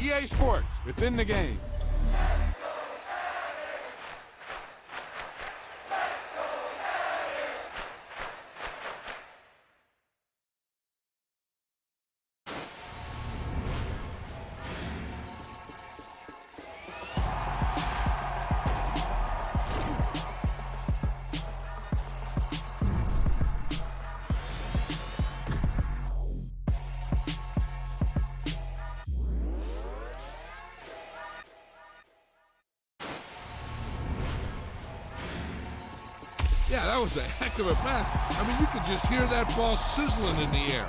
EA Sports, within the game. Yeah, that was a heck of a pass. I mean, you could just hear that ball sizzling in the air.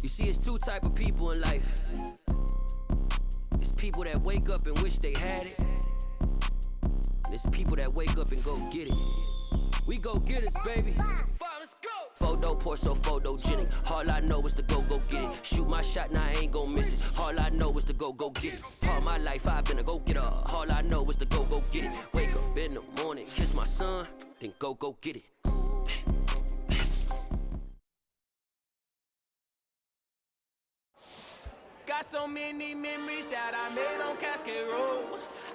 You see, it's two type of people in life. It's people that wake up and wish they had it. It's people that wake up and go get it. We go get it, baby. Let's go. Photo Porsche, photogenic. All I know is to go get it. Shoot my shot, now I ain't gon' miss it. All I know is to go get it. All my life I've been a go-getter. All I know is to go get it. Wake up in the morning, kiss my son, then go get it. Got so many memories that I made on Cascade Road.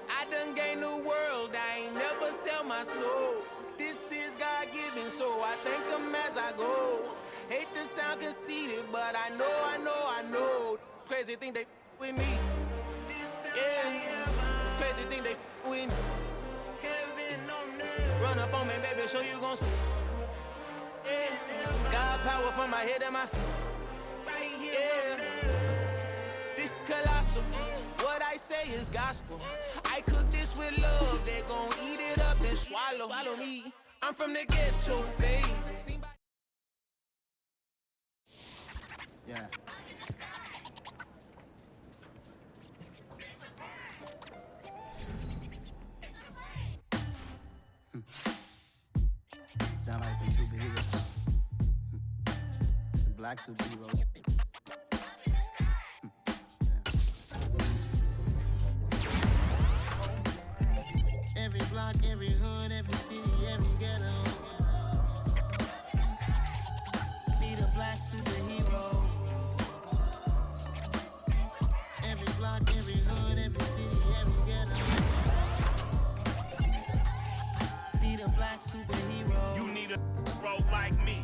I done gained the world, I ain't never sell my soul. This is God-given, so I thank him as I go. Hate to sound conceited, but I know. Crazy thing they with me. Yeah, crazy thing they with me. Run up on me, baby, show you gon' see. Yeah, God power from my head and my feet. Yeah, this colossal. What I say is gospel. I cook this with love. They gon' eat it up and swallow me. I'm from the ghetto, baby. Yeah. Sound like some superheroes. Some black superheroes. Every block, every hood, every city, every ghetto need a black superhero. Every block, every hood, every city, every ghetto need a black superhero. You need a bro like me.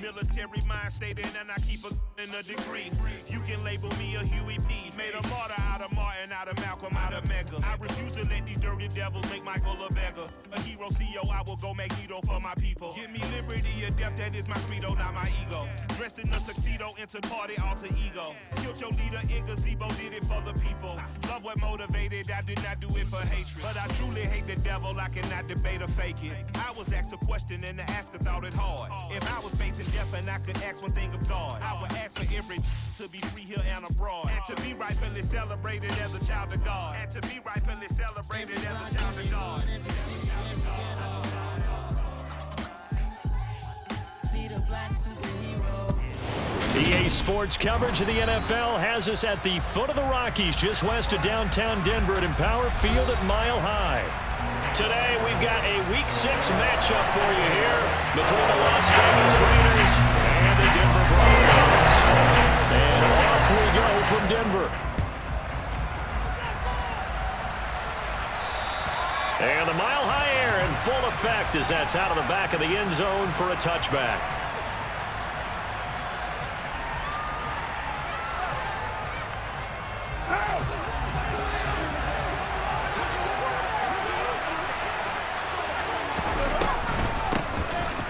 Military mind stated, and I keep in a degree. You can label me a Huey P. Made a martyr out of Martin, out of Malcolm, out of Mega. I refuse to let these dirty devils make Michael a beggar. A hero CEO, I will go Magneto for my people. Give me liberty or death, that is my credo, not my ego. Dressed in a tuxedo, enter party, alter ego. Killed your leader in gazebo, did it for the people. Love what motivated, I did not do it for hatred. But I truly hate the devil, I cannot debate or fake it. I was asked a question and the asker thought it hard. If I was facing death and I could ask one thing of God, I would ask for every to be free here and abroad, and to be rightfully celebrated as a child of God, and to be rightfully celebrated as a child of God. Need a black superhero. EA Sports coverage of the NFL has us at the foot of the Rockies, just west of downtown Denver at Empower Field at Mile High. Today, we've got a Week 6 matchup for you here between the Las Vegas Raiders and the Denver Broncos. And off we go from Denver. And the Mile High air in full effect as that's out of the back of the end zone for a touchback.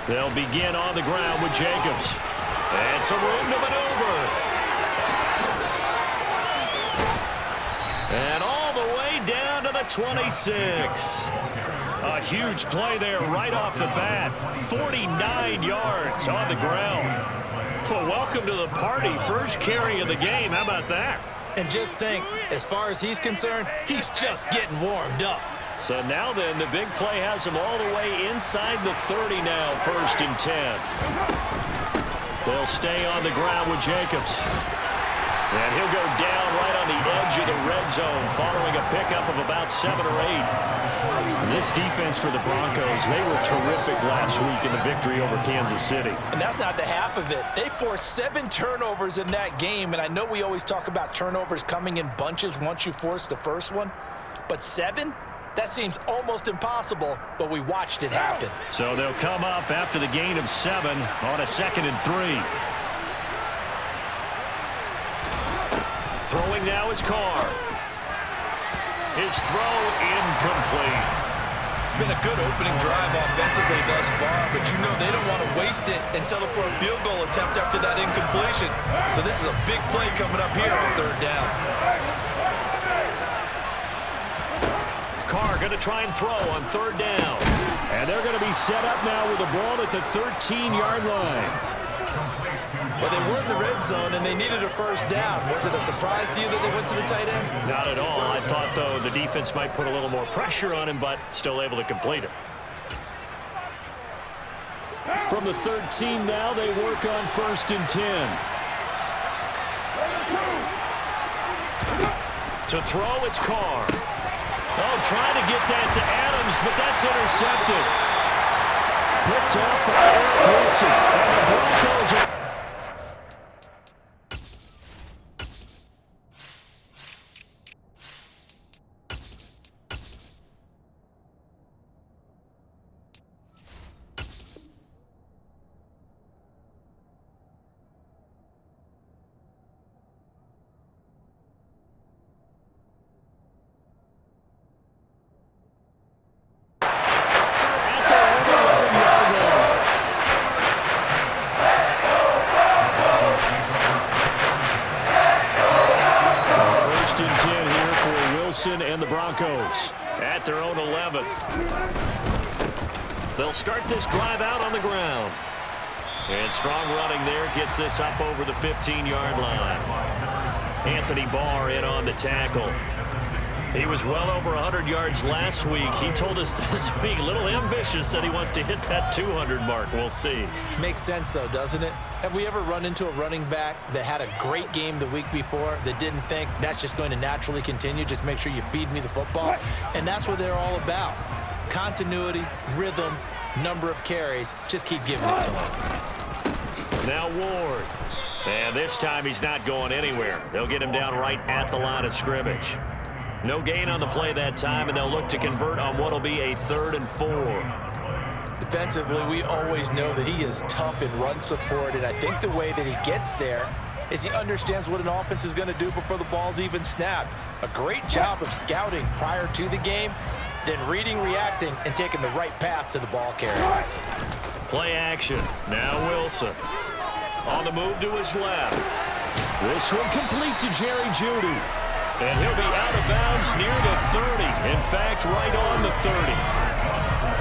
They'll begin on the ground with Jacobs. And some room to maneuver. And all the way down to the 26. A huge play there right off the bat. 49 yards on the ground. Well, welcome to the party. First carry of the game. How about that? And just think, as far as he's concerned, he's just getting warmed up. So now then, the big play has him all the way inside the 30 now, 1st and 10. They'll stay on the ground with Jacobs. And he'll go down right on the edge of the red zone following a pickup of about 7 or 8. This defense for the Broncos, they were terrific last week in the victory over Kansas City. And that's not the half of it. They forced 7 turnovers in that game, and I know we always talk about turnovers coming in bunches once you force the first one, but 7? That seems almost impossible, but we watched it happen. So they'll come up after the gain of 7 on a 2nd and 3. Throwing now is Carr. His throw incomplete. It's been a good opening drive offensively thus far, but you know they don't want to waste it and settle for a field goal attempt after that incompletion. So this is a big play coming up here on 3rd down. Carr going to try and throw on 3rd down. And they're going to be set up now with the ball at the 13-yard line. Well, they were in the red zone, and they needed a 1st down. Was it a surprise to you that they went to the tight end? Not at all. I thought, though, the defense might put a little more pressure on him, but still able to complete it. From the 13 now, they work on 1st and 10. To throw, it's Carr. Oh, trying to get that to Adams, but that's intercepted. Picked off by Eric Wilson. And the Broncos are... and the Broncos at their own 11. They'll start this drive out on the ground. And strong running there gets this up over the 15-yard line. Anthony Barr in on the tackle. He was well over 100 yards last week. He told us this week, a little ambitious, said he wants to hit that 200 mark. We'll see. Makes sense, though, doesn't it? Have we ever run into a running back that had a great game the week before that didn't think that's just going to naturally continue? Just make sure you feed me the football. And that's what they're all about. Continuity, rhythm, number of carries. Just keep giving it to him. Now Ward. And this time he's not going anywhere. They'll get him down right at the line of scrimmage. No gain on the play that time, and they'll look to convert on what will be a 3rd and 4. Defensively, we always know that he is tough in run support, and I think the way that he gets there is he understands what an offense is going to do before the ball's even snapped. A great job of scouting prior to the game, then reading, reacting, and taking the right path to the ball carrier. Play action. Now Wilson. On the move to his left. This one complete to Jerry Jeudy. And he'll be out of bounds near the 30. In fact, right on the 30.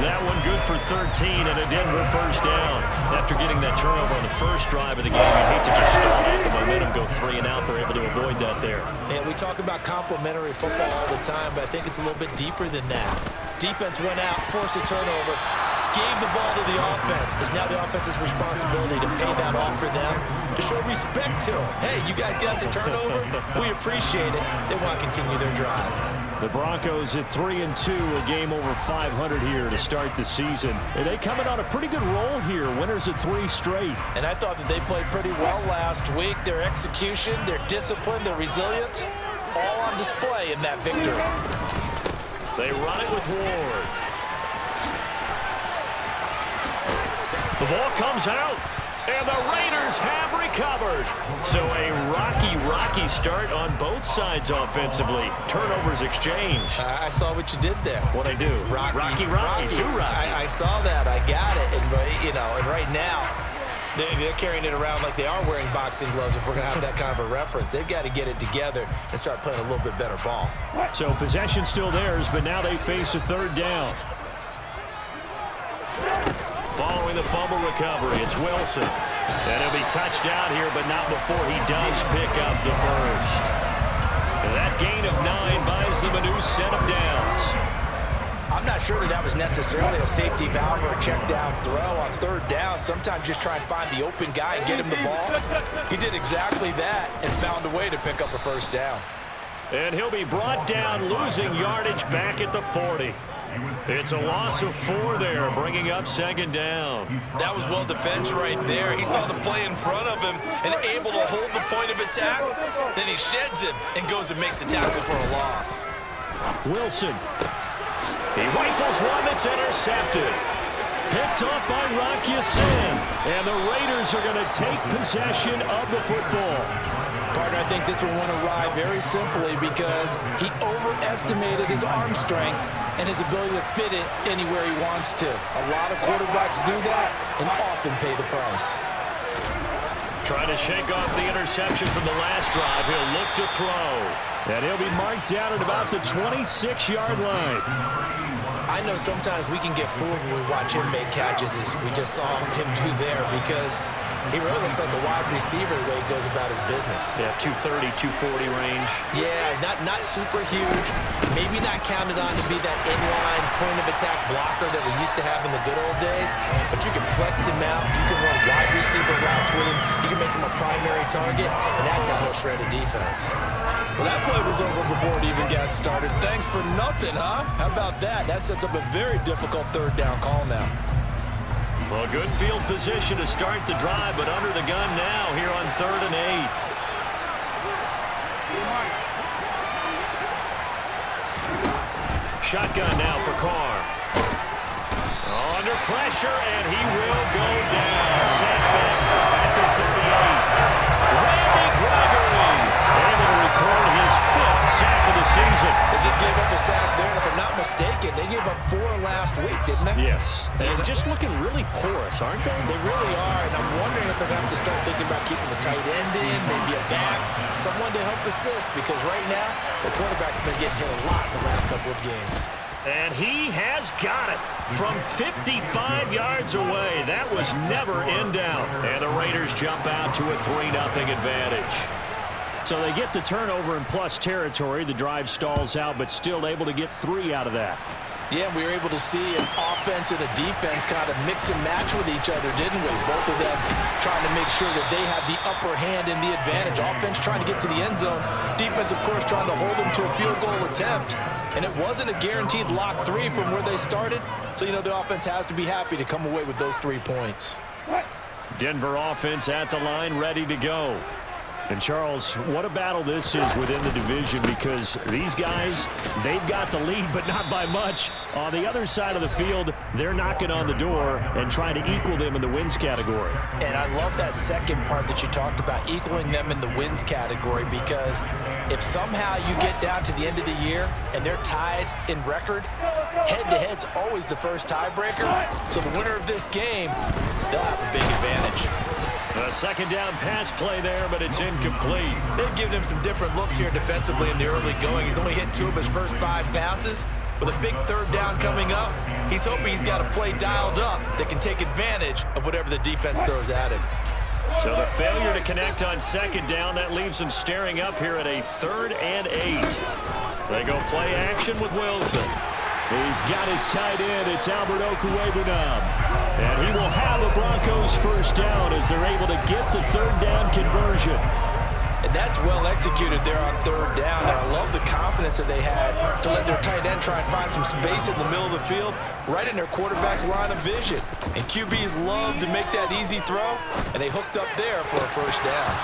That one good for 13 and a Denver 1st down. After getting that turnover on the first drive of the game, you'd hate to just stall out the momentum, go 3 and out. They're able to avoid that there. And we talk about complementary football all the time, but I think it's a little bit deeper than that. Defense went out, forced a turnover, gave the ball to the offense. It's now the offense's responsibility to pay that off for them, to show respect to them. Hey, you guys got a turnover? We appreciate it. They want to continue their drive. The Broncos at 3-2, a game over 500 here to start the season. And they coming on a pretty good roll here, winners of 3 straight. And I thought that they played pretty well last week. Their execution, their discipline, their resilience, all on display in that victory. They run it with Ward. The ball comes out, and the Raiders have recovered. So a rocky start on both sides offensively. Turnovers exchanged. I saw what you did there. What'd I do? Rocky. Two Rockies. I saw that. I got it. And right now, they're carrying it around like they are wearing boxing gloves. If we're going to have that kind of a reference, they've got to get it together and start playing a little bit better ball. So possession still theirs, but now they face a 3rd down. Following the fumble recovery, it's Wilson. And he'll be touched down here, but not before he does pick up the first. And that gain of 9 buys them a new set of downs. I'm not sure that was necessarily a safety valve or a check down throw on third down. Sometimes just try and find the open guy and get him the ball. He did exactly that and found a way to pick up a first down. And he'll be brought down, losing yardage back at the 40. It's a loss of 4 there, bringing up second down. That was well defense right there. He saw the play in front of him and able to hold the point of attack. Then he sheds him and goes and makes a tackle for a loss. Wilson. He rifles one that's intercepted. Picked off by Rocky Sin. And the Raiders are going to take possession of the football. Partner, I think this one went awry very simply because he overestimated his arm strength and his ability to fit it anywhere he wants to. A lot of quarterbacks do that and often pay the price. Trying to shake off the interception from the last drive. He'll look to throw. And he'll be marked down at about the 26-yard line. I know sometimes we can get fooled when we watch him make catches as we just saw him do there because he really looks like a wide receiver the way he goes about his business. Yeah, 230, 240 range. Yeah, not super huge. Maybe not counted on to be that inline point-of-attack blocker that we used to have in the good old days, but you can flex him out. You can run wide receiver routes with him. You can make him a primary target, and that's how he'll shred a defense. Well, that play was over before it even got started. Thanks for nothing, huh? How about that? That sets up a very difficult third down call now. Well, good field position to start the drive, but under the gun now here on 3rd and 8. Shotgun now for Carr. Under pressure, and he will go down. Set back at the 38. Randy Gregory. And it'll record his 5th sack of the season. They just gave up a sack there, and if I'm not mistaken, they gave up 4 last week, didn't they? Yes. And just looking really porous, aren't they? They really are, and I'm wondering if they're going to have to start thinking about keeping the tight end in, maybe a back, someone to help assist, because right now, the quarterback's been getting hit a lot in the last couple of games. And he has got it from 55 yards away. That was never in doubt. And the Raiders jump out to a 3-0 advantage. So they get the turnover in plus territory. The drive stalls out, but still able to get 3 out of that. Yeah, we were able to see an offense and a defense kind of mix and match with each other, didn't we? Both of them trying to make sure that they have the upper hand and the advantage. Offense trying to get to the end zone. Defense, of course, trying to hold them to a field goal attempt. And it wasn't a guaranteed lock 3 from where they started. So, you know, the offense has to be happy to come away with those 3 points. Denver offense at the line, ready to go. And, Charles, what a battle this is within the division because these guys, they've got the lead, but not by much. On the other side of the field, they're knocking on the door and trying to equal them in the wins category. And I love that second part that you talked about, equaling them in the wins category, because if somehow you get down to the end of the year and they're tied in record, head-to-head's always the first tiebreaker. So the winner of this game, they'll have a big advantage. A second down pass play there, but it's incomplete. They've given him some different looks here defensively in the early going. He's only hit 2 of his first 5 passes. With a big third down coming up, he's hoping he's got a play dialed up that can take advantage of whatever the defense throws at him. So the failure to connect on second down, that leaves him staring up here at a 3rd and 8. They go play action with Wilson. He's got his tight end. It's Albert Okwuegbunam. And he will have a Broncos first down as they're able to get the 3rd down conversion. And that's well executed there on 3rd down. And I love the confidence that they had to let their tight end try and find some space in the middle of the field, right in their quarterback's line of vision. And QBs love to make that easy throw, and they hooked up there for a first down.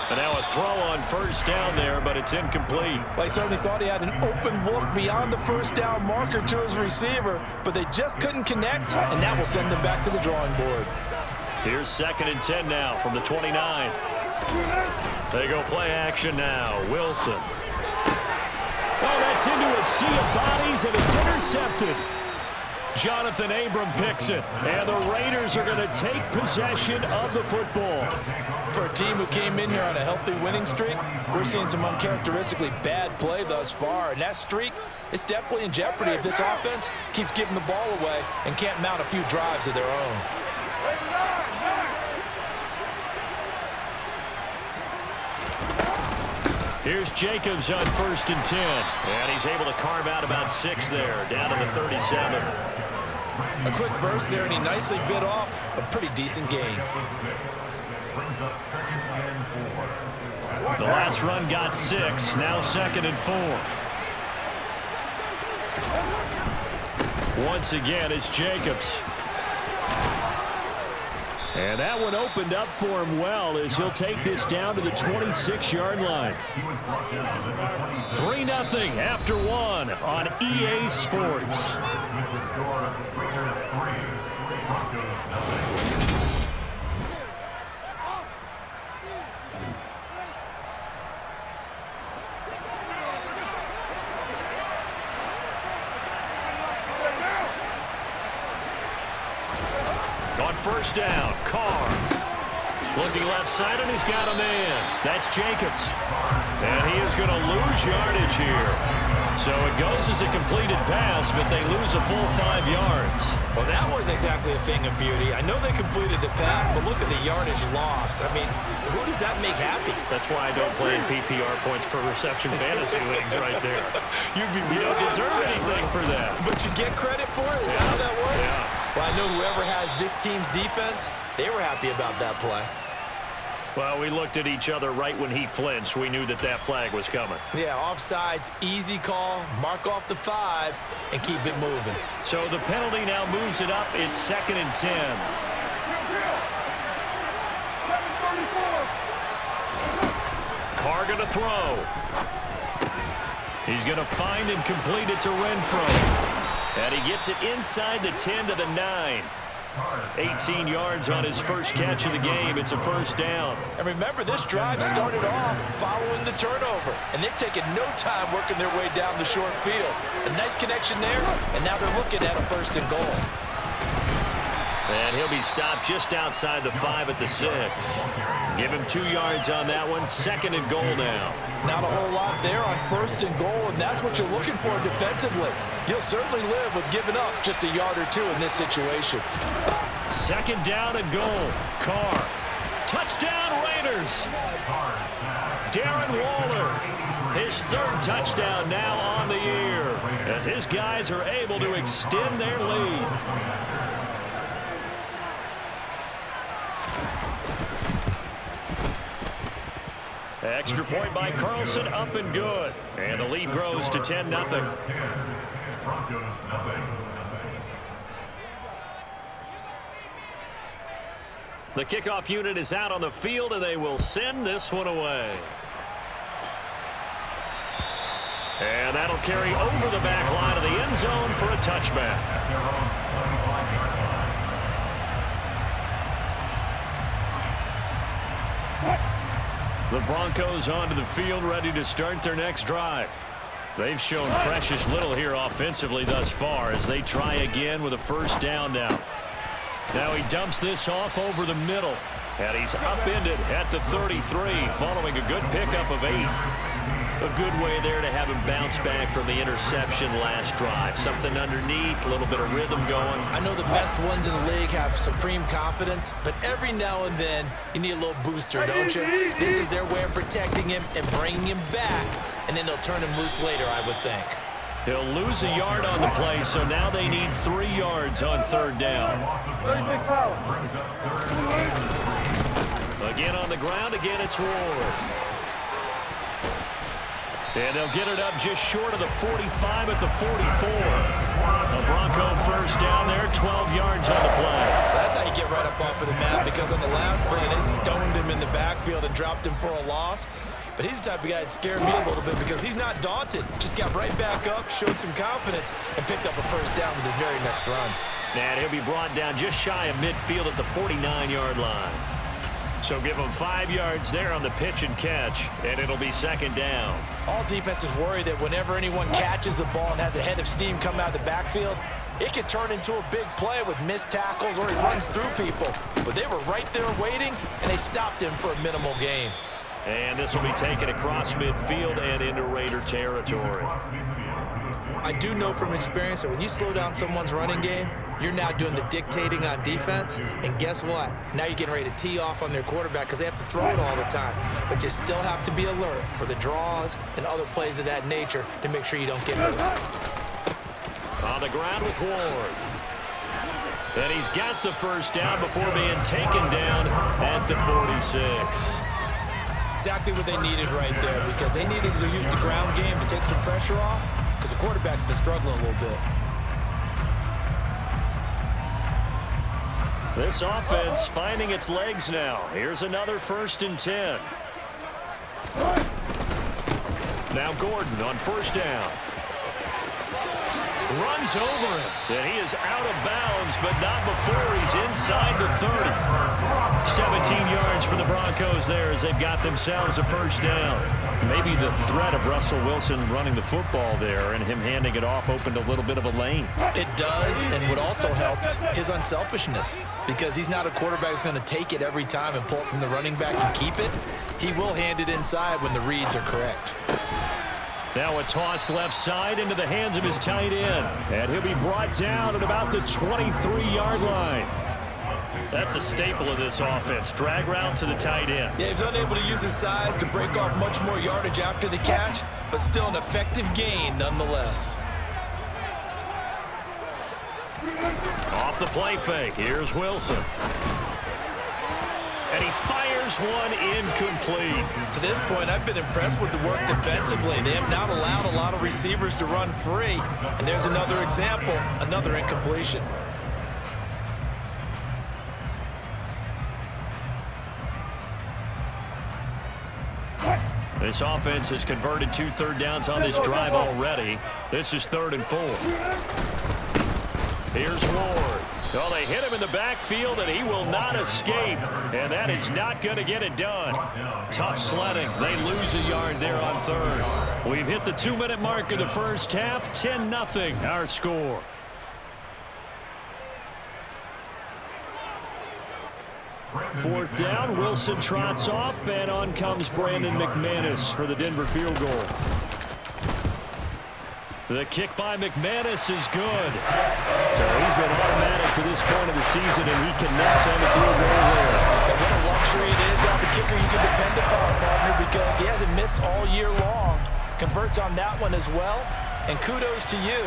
And now a throw on first down there, but it's incomplete. Well, he certainly thought he had an open look beyond the first down marker to his receiver, but they just couldn't connect, and that will send them back to the drawing board. Here's 2nd and 10 now from the 29. They go play action now. Wilson. Oh, that's into a sea of bodies, and it's intercepted. Jonathan Abram picks it, and the Raiders are going to take possession of the football. For a team who came in here on a healthy winning streak, we're seeing some uncharacteristically bad play thus far, and that streak is definitely in jeopardy if this offense keeps giving the ball away and can't mount a few drives of their own. Here's Jacobs on 1st and 10. And he's able to carve out about 6 there, down to the 37. A quick burst there, and he nicely bit off a pretty decent gain. The last run got 6, now 2nd and 4. Once again, it's Jacobs. And that one opened up for him well as he'll take this down to the 26-yard line. 3-0 after 1 on EA Sports. On 1st down, Carr. Looking left side, and he's got a man. That's Jacobs. And he is going to lose yardage here. So it goes as a completed pass, but they lose a full 5 yards. Well, that wasn't exactly a thing of beauty. I know they completed the pass, but look at the yardage lost. I mean, who does that make happy? That's why I don't play in PPR points per reception fantasy leagues right there. You don't deserve anything for that. But you get credit for it? Is that how that works? Yeah. Well, I know whoever has this team's defense, they were happy about that play. Well, we looked at each other right when he flinched. We knew that that flag was coming. Yeah, offsides, easy call, mark off the 5, and keep it moving. So the penalty now moves it up. It's 2nd and 10. Carr going to throw. He's going to find and complete it to Renfro. And he gets it inside the 10 to the 9. 18 yards on his first catch of the game. It's a 1st down. And remember, this drive started off following the turnover, and they've taken no time working their way down the short field. A nice connection there, and now they're looking at a 1st and goal. And he'll be stopped just outside the 5 at the 6. Give him 2 yards on that one. 2nd and goal now. Not a whole lot there on 1st and goal, and that's what you're looking for defensively. You'll certainly live with giving up just a yard or 2 in this situation. 2nd down and goal. Carr. Touchdown Raiders. Darren Waller. His 3rd touchdown now on the year as his guys are able to extend their lead. Extra point by Carlson, up and good. And the lead grows to 10-0. The kickoff unit is out on the field, and they will send this one away. And that'll carry over the back line of the end zone for a touchback. The Broncos onto the field, ready to start their next drive. They've shown precious little here offensively thus far as they try again with a 1st down now. Now he dumps this off over the middle, and he's upended at the 33 following a good pickup of 8. A good way there to have him bounce back from the interception last drive. Something underneath, a little bit of rhythm going. I know the best ones in the league have supreme confidence, but every now and then you need a little booster, don't you? This is their way of protecting him and bringing him back, and then they'll turn him loose later, I would think. He'll lose a yard on the play, so now they need 3 yards on 3rd down. Again on the ground, again it's Ward. And they'll get it up just short of the 45 at the 44. A Bronco 1st down there, 12 yards on the play. That's how you get right up off of the mat, because on the last play, they stoned him in the backfield and dropped him for a loss. But he's the type of guy that scared me a little bit because he's not daunted. Just got right back up, showed some confidence, and picked up a 1st down with his very next run. And he'll be brought down just shy of midfield at the 49-yard line. So give him 5 yards there on the pitch and catch, and it'll be 2nd down. All defenses worry that whenever anyone catches the ball and has a head of steam come out of the backfield, it can turn into a big play with missed tackles or he runs through people. But they were right there waiting, and they stopped him for a minimal gain. And this will be taken across midfield and into Raider territory. I do know from experience that when you slow down someone's running game, You're now doing the dictating on defense, and guess what? Now you're getting ready to tee off on their quarterback because they have to throw it all the time. But you still have to be alert for the draws and other plays of that nature to make sure you don't get hurt. On the ground with Ward. And he's got the first down before being taken down at the 46. Exactly what they needed right there, because they needed to use the ground game to take some pressure off because the quarterback's been struggling a little bit. This offense finding its legs now. Here's another 1st and 10. Now Gordon on 1st down. Runs over him, and he is out of bounds, but not before he's inside the 30. 17 yards for the Broncos there as they've got themselves a 1st down. Maybe the threat of Russell Wilson running the football there and him handing it off opened a little bit of a lane. It does, and what also helps, his unselfishness, because he's not a quarterback who's going to take it every time and pull it from the running back and keep it. He will hand it inside when the reads are correct. Now a toss left side into the hands of his tight end. And he'll be brought down at about the 23-yard line. That's a staple of this offense. Drag route to the tight end. Yeah, he's unable to use his size to break off much more yardage after the catch, but still an effective gain nonetheless. Off the play fake. Here's Wilson. And he fires one incomplete. To this point, I've been impressed with the work defensively. They have not allowed a lot of receivers to run free. And there's another example, another incompletion. This offense has converted 2 third downs on this drive already. This is 3rd and 4. Here's Ward. Well, they hit him in the backfield, and he will not escape. And that is not going to get it done. Tough sledding. They lose a yard there on 3rd. We've hit the 2-minute mark of the first half. 10-0 our score. Fourth down. Wilson trots off, and on comes Brandon McManus for the Denver field goal. The kick by McManus is good. So he's been automatic to this point of the season, and he connects on the field goal there. And what a luxury it is to have a kicker you can depend upon, partner, because he hasn't missed all year long. Converts on that one as well, and kudos to you.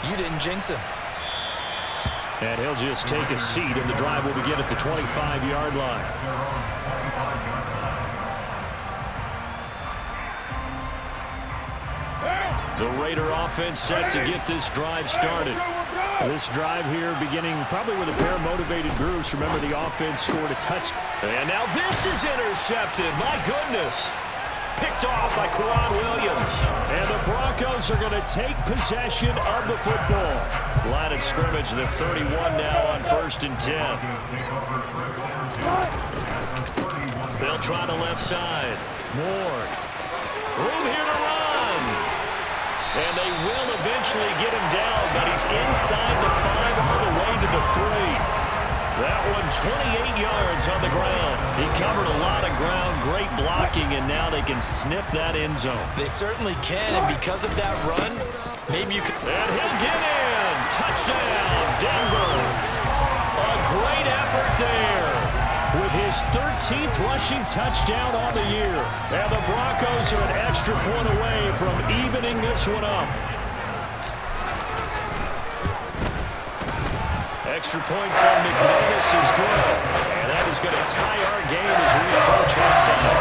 You didn't jinx him. And he'll just take a seat, and the drive will begin at the 25-yard line. The Raider offense set to get this drive started. This drive here beginning probably with a pair of motivated groups. Remember, the offense scored a touchdown. And now this is intercepted. My goodness. Picked off by Quran Williams. And the Broncos are going to take possession of the football. Line of scrimmage, the 31 now on 1st and 10. They'll try the left side. Ward. Room here to run. And they will eventually get him down, but he's inside the 5 all the way to the 3. That one 28 yards on the ground. He covered a lot of ground, great blocking, and now they can sniff that end zone. They certainly can, and because of that run, maybe you can... And he'll get in. Touchdown, Denver. A great effort there. With his 13th rushing touchdown on the year. And the Broncos are an extra point away from evening this one up. Extra point from McManus is good. And that is going to tie our game as we approach halftime.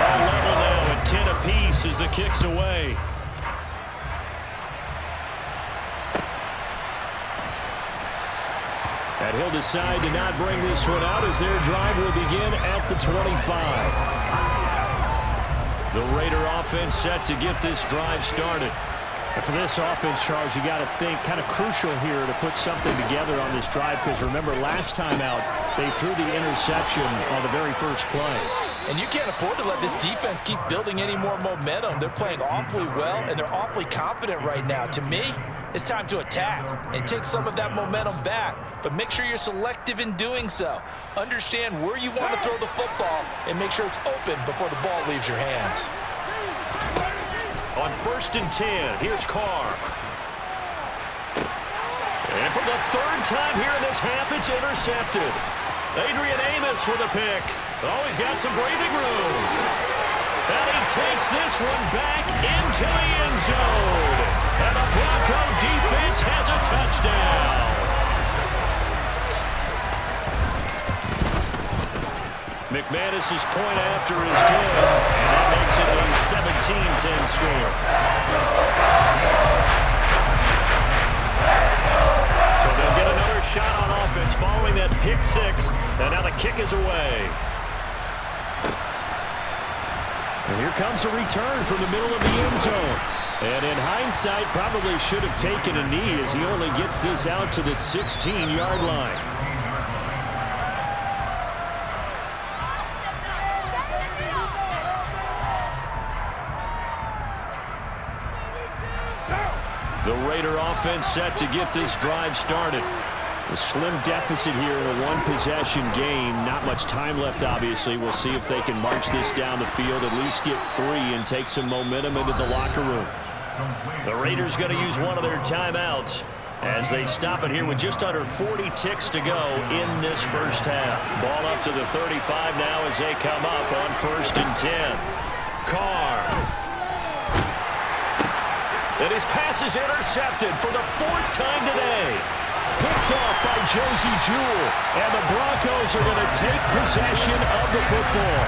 All level now at 10 apiece as the kick's away. And he'll decide to not bring this one out as their drive will begin at the 25. The Raider offense set to get this drive started. And for this offense, Charles, you got to think kind of crucial here to put something together on this drive, because remember, last time out, they threw the interception on the very first play. And you can't afford to let this defense keep building any more momentum. They're playing awfully well, and they're awfully confident right now. To me, it's time to attack and take some of that momentum back. But make sure you're selective in doing so. Understand where you want to throw the football and make sure it's open before the ball leaves your hands. On 1st and 10, here's Carr. for the third time here in this half, it's intercepted. Adrian Amos with a pick. Oh, he's got some breathing room. And he takes this one back into the end zone. And the Bronco defense has a touchdown. McManus's point after is good, and that makes it a 17-10 score. So they'll get another shot on offense following that pick six, and now the kick is away. And here comes a return from the middle of the end zone. And in hindsight, probably should have taken a knee as he only gets this out to the 16-yard line. The Raider offense set to get this drive started. A slim deficit here in a one-possession game. Not much time left, obviously. We'll see if they can march this down the field, at least get 3 and take some momentum into the locker room. The Raiders going to use one of their timeouts as they stop it here with just under 40 ticks to go in this first half. Ball up to the 35 now as they come up on 1st and 10. Carr. And his pass is intercepted for the 4th time today. Picked off by Josie Jewell. And the Broncos are going to take possession of the football.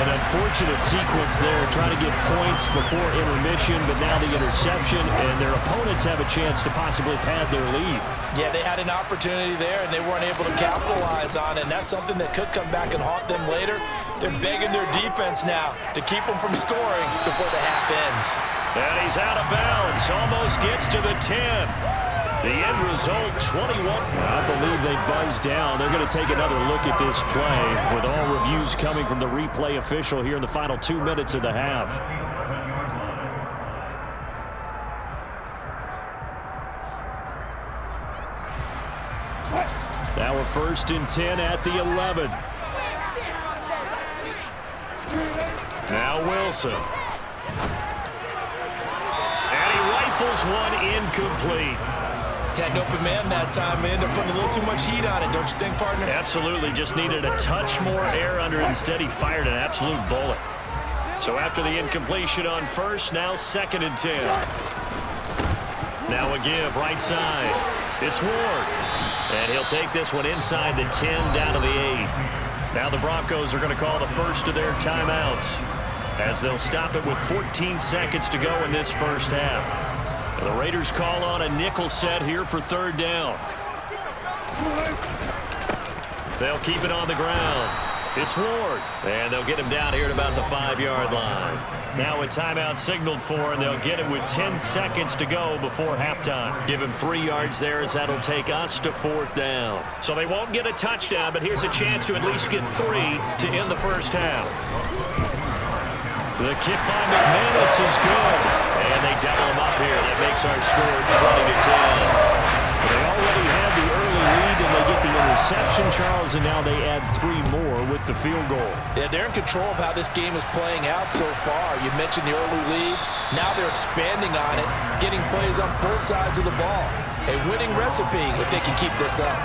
An unfortunate sequence there, trying to get points before intermission, but now the interception, and their opponents have a chance to possibly pad their lead. Yeah, they had an opportunity there, and they weren't able to capitalize on it, and that's something that could come back and haunt them later. They're begging their defense now to keep them from scoring before the half ends. And he's out of bounds, almost gets to the 10. The end result, 21. I believe they buzzed down. They're going to take another look at this play with all reviews coming from the replay official here in the final 2 minutes of the half. Now a 1st and 10 at the 11. Now Wilson. Rifles one incomplete. Had an open man that time, and ended up putting a little too much heat on it, don't you think, partner? Absolutely, just needed a touch more air under it. Instead, he fired an absolute bullet. So after the incompletion on 1st, now 2nd and 10. Now a give, right side. It's Ward. And he'll take this one inside the 10, down to the 8. Now the Broncos are going to call the first of their timeouts, as they'll stop it with 14 seconds to go in this first half. And the Raiders call on a nickel set here for 3rd down. They'll keep it on the ground. It's Ward. And they'll get him down here at about the 5-yard line. Now a timeout signaled for, and they'll get it with 10 seconds to go before halftime. Give him 3 yards there, as that'll take us to 4th down. So they won't get a touchdown, but here's a chance to at least get 3 to end the first half. The kick by McManus is good. And they double him up here. That makes our score 20-10. They already had the early lead, and they get the interception, Charles, and now they add 3 more with the field goal. Yeah, they're in control of how this game is playing out so far. You mentioned the early lead. Now they're expanding on it, getting plays on both sides of the ball. A winning recipe if they can keep this up.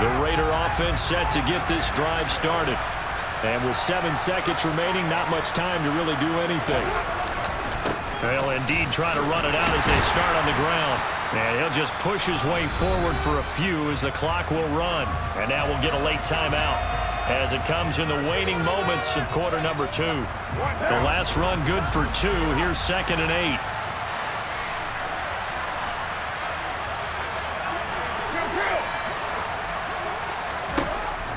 The Raider offense set to get this drive started. And with 7 seconds remaining, not much time to really do anything. They'll indeed try to run it out as they start on the ground. And he'll just push his way forward for a few as the clock will run. And now we'll get a late timeout as it comes in the waning moments of quarter number 2. The last run good for 2. Here's 2nd and 8.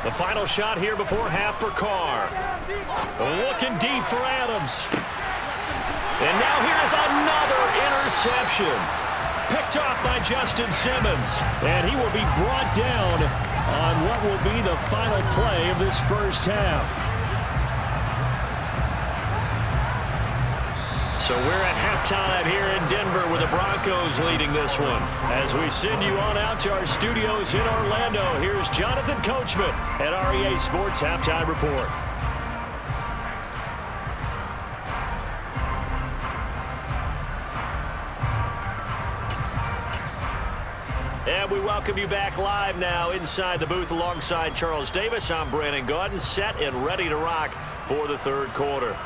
The final shot here before half for Carr. Looking deep for Adams. And now here's another interception. Picked off by Justin Simmons. And he will be brought down on what will be the final play of this first half. So we're at halftime here in Denver with the Broncos leading this one. As we send you on out to our studios in Orlando, here's Jonathan Coachman at REA Sports Halftime Report. And we welcome you back live now inside the booth alongside Charles Davis. I'm Brandon Gaudin, set and ready to rock for the third quarter.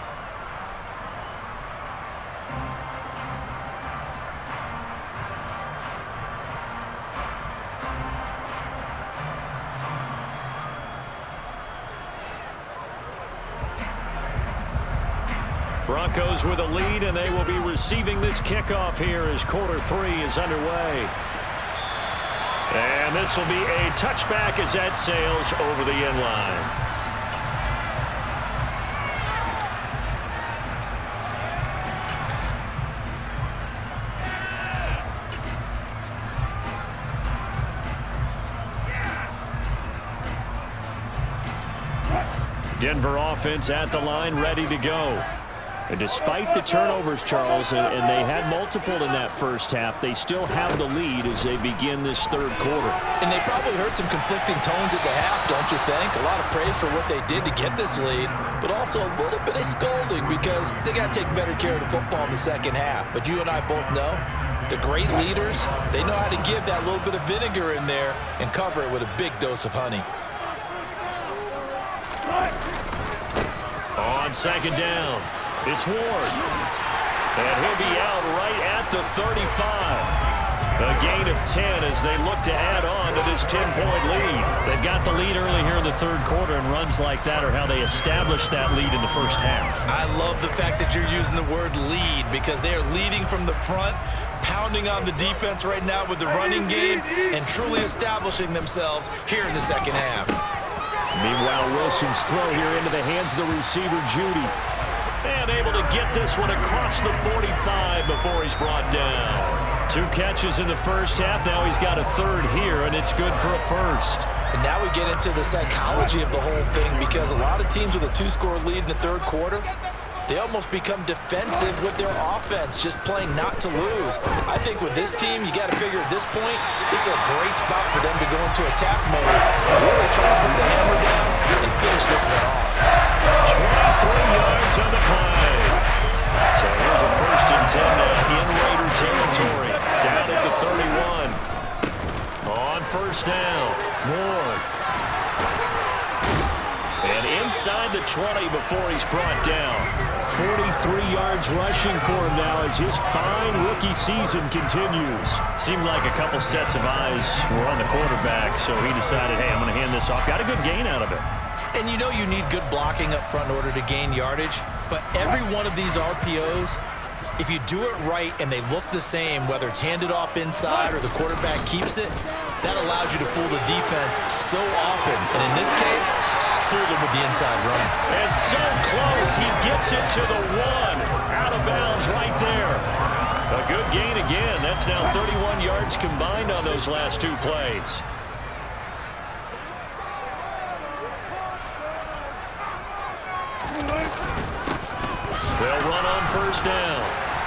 Broncos with a lead, and they will be receiving this kickoff here as quarter 3 is underway. And this will be a touchback as that sails over the end line. Denver offense at the line, ready to go. And despite the turnovers, Charles, and they had multiple in that first half, they still have the lead as they begin this third quarter. And they probably heard some conflicting tones at the half, don't you think? A lot of praise for what they did to get this lead, but also a little bit of scolding because they got to take better care of the football in the second half. But you and I both know the great leaders, they know how to give that little bit of vinegar in there and cover it with a big dose of honey. On second down, it's Ward. And he'll be out right at the 35. A gain of 10 as they look to add on to this 10-point lead. They've got the lead early here in the third quarter, and runs like that are how they establish that lead in the first half. I love the fact that you're using the word lead because they are leading from the front, pounding on the defense right now with the running game, and truly establishing themselves here in the second half. Meanwhile, Wilson's throw here into the hands of the receiver, Judy. And able to get this one across the 45 before he's brought down. 2 catches in the first half. Now he's got a third here, and it's good for a first. And now we get into the psychology of the whole thing because a lot of teams with a 2-score lead in the third quarter, they almost become defensive with their offense, just playing not to lose. I think with this team, you got to figure at this point, this is a great spot for them to go into attack mode, really try to put the hammer down and finish this one off. 23 yards on the play. So here's a 1st and 10 now in Raider territory. Down at the 31. On first down, Ward. And inside the 20 before he's brought down. 43 yards rushing for him now as his fine rookie season continues. Seemed like a couple sets of eyes were on the quarterback, so he decided, hey, I'm going to hand this off. Got a good gain out of it. And you know you need good blocking up front in order to gain yardage, but every one of these RPOs, if you do it right and they look the same, whether it's handed off inside or the quarterback keeps it, that allows you to fool the defense so often. And in this case, fooled him with the inside run. And so close, he gets it to the 1. Out of bounds right there. A good gain again. That's now 31 yards combined on those last 2 plays. They'll run on first down.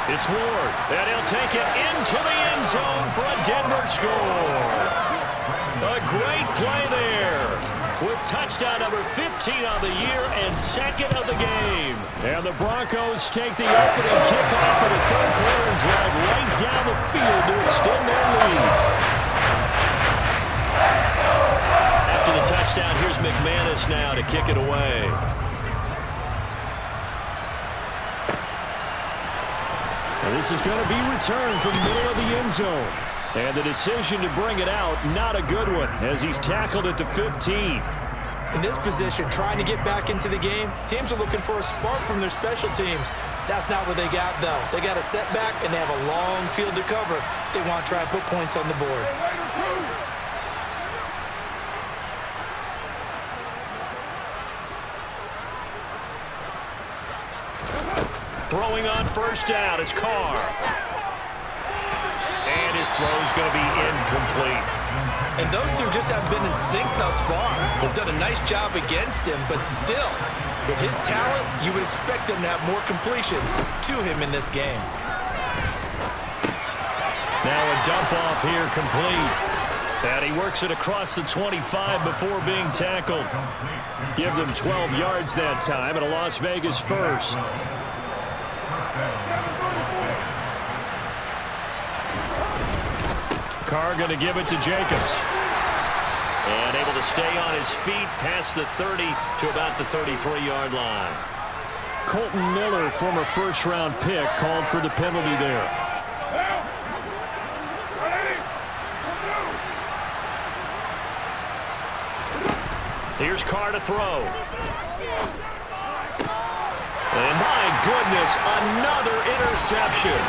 It's Ward, and he'll take it into the end zone for a Denver score. A great play there with touchdown number 15 on the year and 2nd of the game. And the Broncos take the opening kickoff of the third quarter and drive right down the field to extend their lead. After the touchdown, here's McManus now to kick it away. And this is going to be returned from the middle of the end zone. And the decision to bring it out, not a good one, as he's tackled at the 15. In this position, trying to get back into the game, teams are looking for a spark from their special teams. That's not what they got, though. They got a setback, and they have a long field to cover if they want to try and put points on the board. Throwing on first down is Carr. And his throw's going to be incomplete. And those two just haven't been in sync thus far. They've done a nice job against him, but still, with his talent, you would expect them to have more completions to him in this game. Now a dump off here complete. And he works it across the 25 before being tackled. Give them 12 yards that time and a Las Vegas first. Carr going to give it to Jacobs. And able to stay on his feet past the 30 to about the 33-yard line. Colton Miller, former first-round pick, called for the penalty there. Here's Carr to throw. And my goodness, another interception.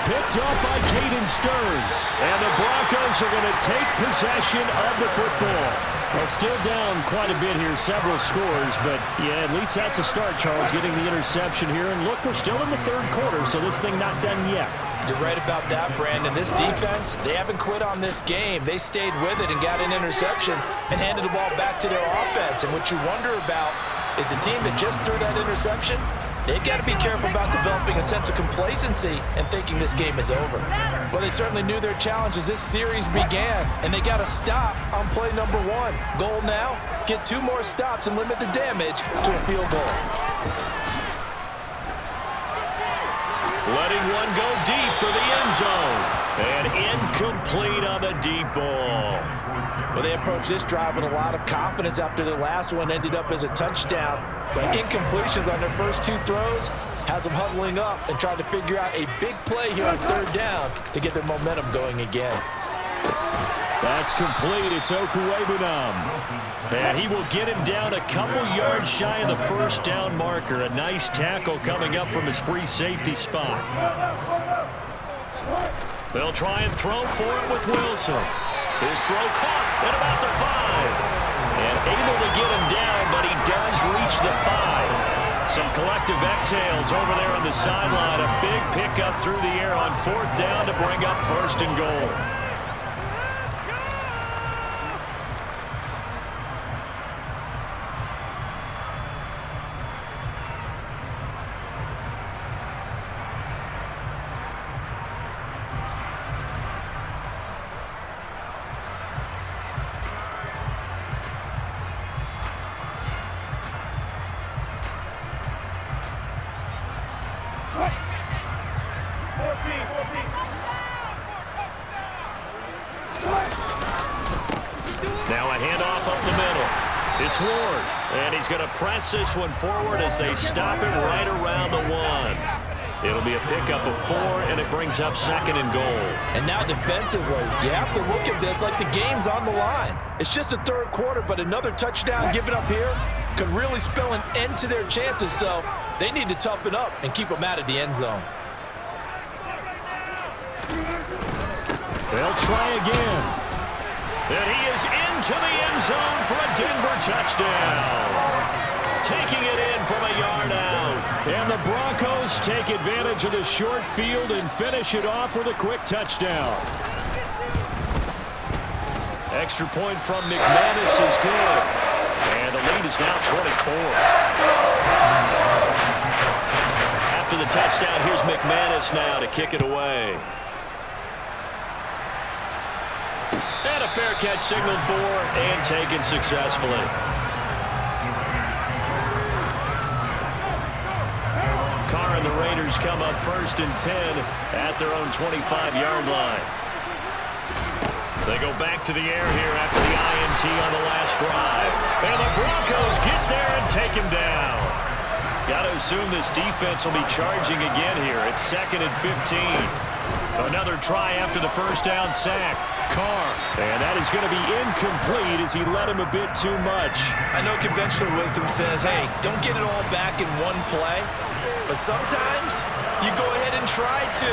Picked off by Caden Stearns. And the Broncos are going to take possession of the football. Well, still down quite a bit here, several scores, but yeah, at least that's a start, Charles, getting the interception here. And look, we're still in the third quarter, so this thing not done yet. You're right about that, Brandon. This defense, they haven't quit on this game. They stayed with it and got an interception and handed the ball back to their offense. And what you wonder about is the team that just threw that interception, they've got to be careful about developing a sense of complacency and thinking this game is over. Well, they certainly knew their challenge as this series began, and they got to stop on play number 1. Goal now, get 2 more stops and limit the damage to a field goal. Letting one go deep for the end zone. And incomplete on the deep ball. Well, they approached this drive with a lot of confidence after their last one ended up as a touchdown. But incompletions on their first 2 throws has them huddling up and trying to figure out a big play here on 3rd down to get their momentum going again. That's complete. It's Okuwebunam. And he will get him down a couple yards shy of the first down marker. A nice tackle coming up from his free safety spot. They'll try and throw for it with Wilson. His throw caught at about the 5. And able to get him down, but he does reach the 5. Some collective exhales over there on the sideline. A big pickup through the air on 4th down to bring up 1st and goal. Now a handoff up the middle. It's Ward, and he's going to press this one forward as they stop it right around the 1. It'll be a pickup of 4, and it brings up 2nd and goal. And now defensively, you have to look at this like the game's on the line. It's just the 3rd quarter, but another touchdown given up here could really spell an end to their chances, so they need to toughen up and keep them out of the end zone. They'll try again. And he is into the end zone for a Denver touchdown. Taking it in from a yard out. And the Broncos take advantage of the short field and finish it off with a quick touchdown. Extra point from McManus is good. And the lead is now 24. After the touchdown, here's McManus now to kick it away. And a fair catch signaled for and taken successfully. Carr and the Raiders come up 1st and 10 at their own 25-yard line. They go back to the air here after the INT on the last drive. And the Broncos get there and take him down. Got to assume this defense will be charging again here. It's 2nd and 15. Another try after the first down sack. Carr, and that is going to be incomplete as he led him a bit too much. I know conventional wisdom says, hey, don't get it all back in one play, but sometimes you go ahead and try to.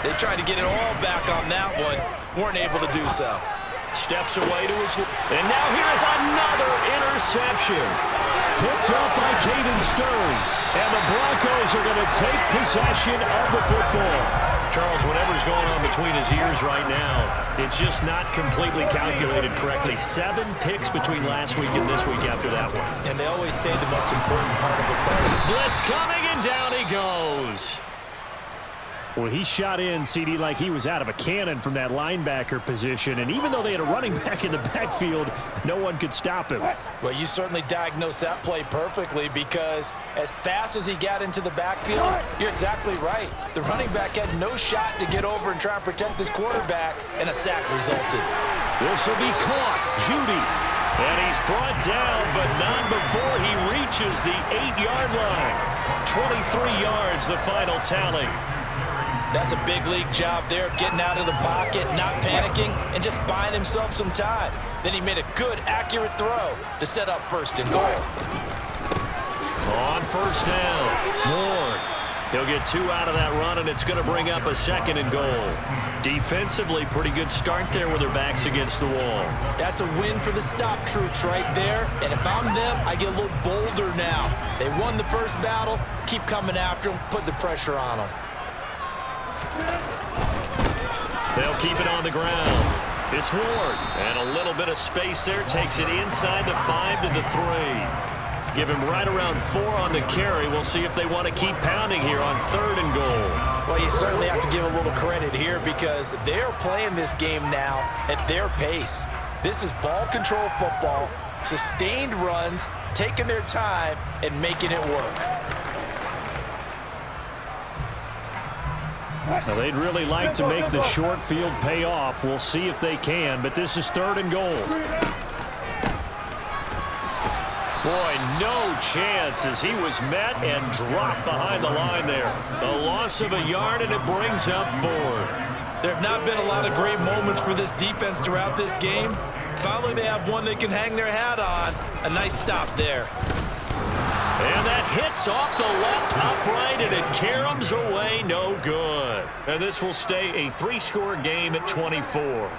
They tried to get it all back on that one, weren't able to do so. Steps away to his, and now here is another interception. Picked up by Caden Stearns, and the Broncos are going to take possession of the football. Charles, whatever's going on between his ears right now, it's just not completely calculated correctly. 7 picks between last week and this week after that one. And they always say the most important part of the play. Blitz coming, and down he goes. Well, he shot in, CD, like he was out of a cannon from that linebacker position. And even though they had a running back in the backfield, no one could stop him. Well, you certainly diagnosed that play perfectly because as fast as he got into the backfield, you're exactly right. The running back had no shot to get over and try and protect his quarterback, and a sack resulted. This will be caught. Judy. And he's brought down, but not before he reaches the 8-yard line. 23 yards, the final tally. That's a big league job there of getting out of the pocket, not panicking, and just buying himself some time. Then he made a good, accurate throw to set up first and goal. On first down, Ward. He'll get 2 out of that run, and it's going to bring up a second and goal. Defensively, pretty good start there with their backs against the wall. That's a win for the stop troops right there. And if I'm them, I get a little bolder now. They won the first battle. Keep coming after them. Put the pressure on them. They'll keep it on the ground. It's Ward. And a little bit of space there. Takes it inside the 5 to the 3. Give him right around 4 on the carry. We'll see if they want to keep pounding here on 3rd and goal. Well, you certainly have to give a little credit here because they're playing this game now at their pace. This is ball control football, sustained runs, taking their time, and making it work. Now, they'd really like to make the short field pay off. We'll see if they can, but this is 3rd and goal. Boy, no chance as he was met and dropped behind the line there. The loss of a yard, and it brings up 4th. There have not been a lot of great moments for this defense throughout this game. Finally, they have one they can hang their hat on. A nice stop there. And that hits off the left upright, and it caroms away, no good. And this will stay a 3-score game at 24.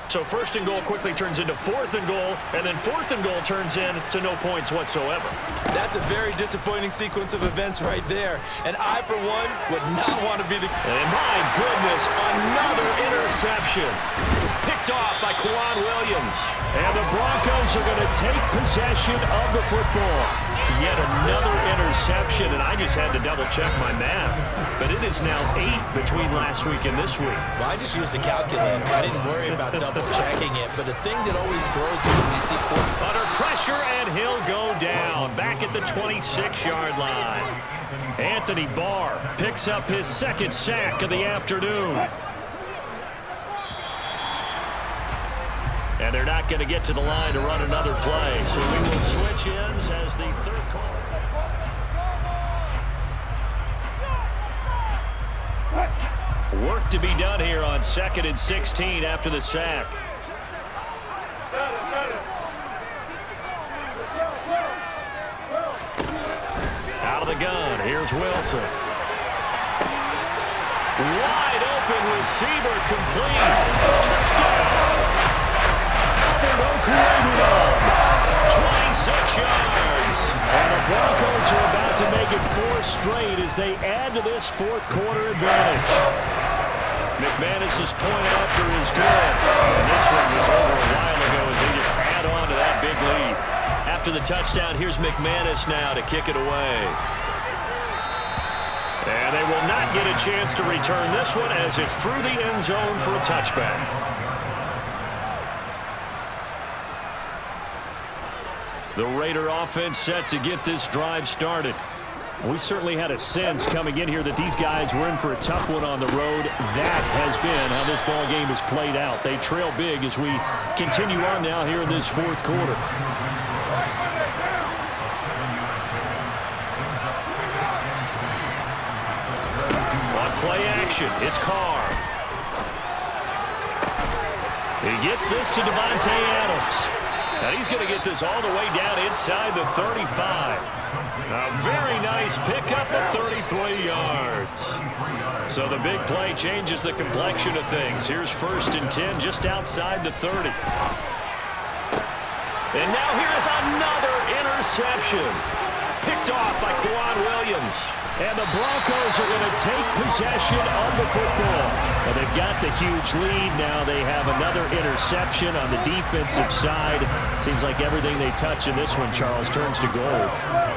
So 1st and goal quickly turns into 4th and goal, and then 4th and goal turns into no points whatsoever. That's a very disappointing sequence of events right there. And I, for one, would not want to be the... And my goodness, another interception. Picked off by Quan Williams. And the Broncos are going to take possession of the football. Yet another interception, and I just had to double-check my math. But it is now 8 between last week and this week. Well, I just used a calculator. I didn't worry about double-checking it. But the thing that always throws me when you see quarterbacks... Under pressure, and he'll go down. Back at the 26-yard line. Anthony Barr picks up his 2nd sack of the afternoon. And they're not going to get to the line to run another play. So we will switch ends as the 3rd call. Work to be done here on 2nd and 16 after the sack. Out of the gun, here's Wilson. Wide open receiver, complete. Touchdown. 26 yards. And the Broncos are about to make it 4 straight as they add to this 4th quarter advantage. McManus's point after is good. And this one was over a while ago as they just add on to that big lead. After the touchdown, here's McManus now to kick it away. And they will not get a chance to return this one as it's through the end zone for a touchback. The Raider offense set to get this drive started. We certainly had a sense coming in here that these guys were in for a tough one on the road. That has been how this ball game has played out. They trail big as we continue on now here in this 4th quarter. On play action, it's Carr. He gets this to Devontae Adams. And he's going to get this all the way down inside the 35. A very nice pickup of 33 yards. So the big play changes the complexion of things. Here's 1st and 10 just outside the 30. And now here's another interception. picked off by Quan Williams. And the Broncos are going to take possession of the football. Well, they've got the huge lead. Now they have another interception on the defensive side. Seems like everything they touch in this one, Charles, turns to gold.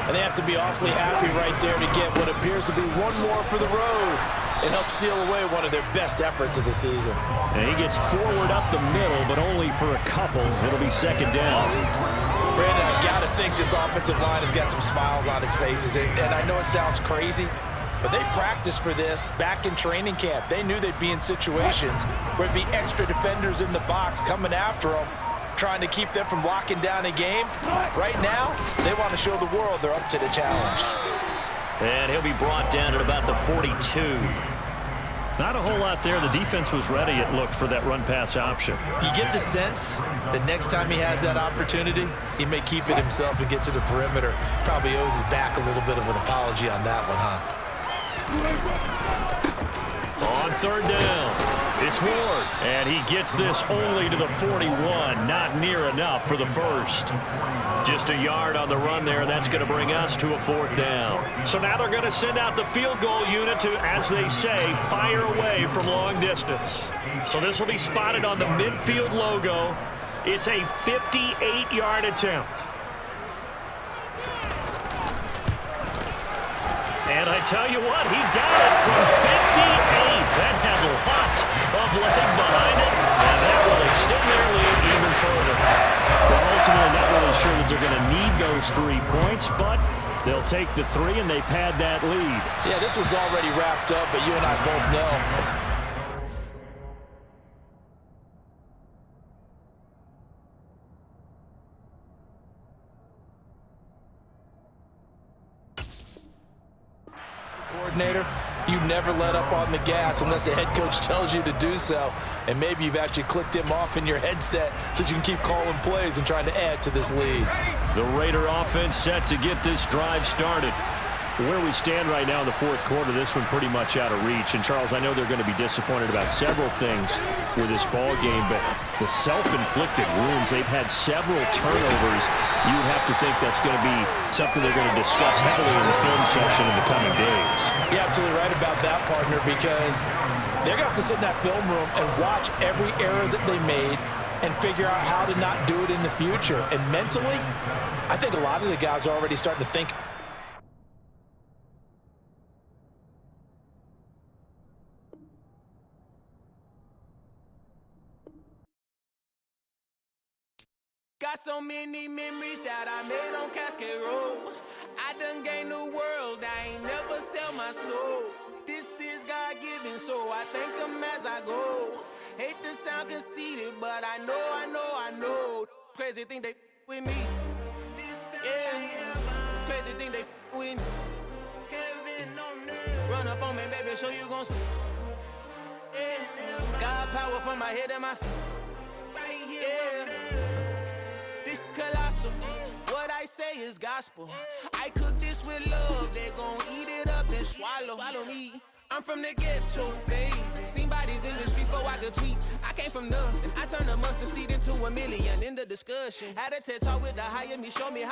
And they have to be awfully happy right there to get what appears to be one more for the road. It helps seal away one of their best efforts of the season. And he gets forward up the middle, but only for a couple. It'll be second down. Brandon, I got to think this offensive line has got some smiles on its faces. And I know it sounds crazy, but they practiced for this back in training camp. They knew they'd be in situations where it'd be extra defenders in the box coming after them, trying to keep them from locking down a game. Right now, they want to show the world they're up to the challenge. And he'll be brought down at about the 42. Not a whole lot there. The defense was ready, it looked, for that run-pass option. You get the sense that next time he has that opportunity, he may keep it himself and get to the perimeter. Probably owes his back a little bit of an apology on that one, huh? On third down. It's Ward, and he gets this only to the 41. Not near enough for the first. Just a yard on the run there, and that's going to bring us to a fourth down. So now they're going to send out the field goal unit to, as they say, fire away from long distance. So this will be spotted on the midfield logo. It's a 58-yard attempt. And I tell you what, he got it from 58. That had lots of leg behind it, and that will extend their lead even further. Well, ultimately, not really sure that they're going to need those 3 points, but they'll take the 3, and they pad that lead. Yeah, this one's already wrapped up, but you and I both know. Coordinator, you never let up on the gas unless the head coach tells you to do so. And maybe you've actually clicked him off in your headset so you can keep calling plays and trying to add to this lead. The Raider offense set to get this drive started. Where we stand right now in the fourth quarter, this one pretty much out of reach. And, Charles, I know they're going to be disappointed about several things with this ball game, but the self-inflicted wounds, they've had several turnovers. You would have to think that's going to be something they're going to discuss heavily in the film session in the coming days. You're absolutely right about that, partner, because they're going to have to sit in that film room and watch every error that they made and figure out how to not do it in the future. And mentally, I think a lot of the guys are already starting to think, got so many memories that I made on Cascade Road. I done gained the world, I ain't never sell my soul. This is God-given, so I thank him as I go. Hate to sound conceited, but I know. Crazy thing they with me. Yeah, crazy thing they with me. Run up on me, baby, show you gon' see. Yeah, God power from my head and my feet. Yeah. This colossal, what I say is gospel. I cook this with love, they gon' eat it up and swallow me. I'm from the ghetto, babe. Seen bodies in the street before I could tweet. I came from nothing, I turned a mustard seed into a million in the discussion. Had a TED talk with the higher me, show me how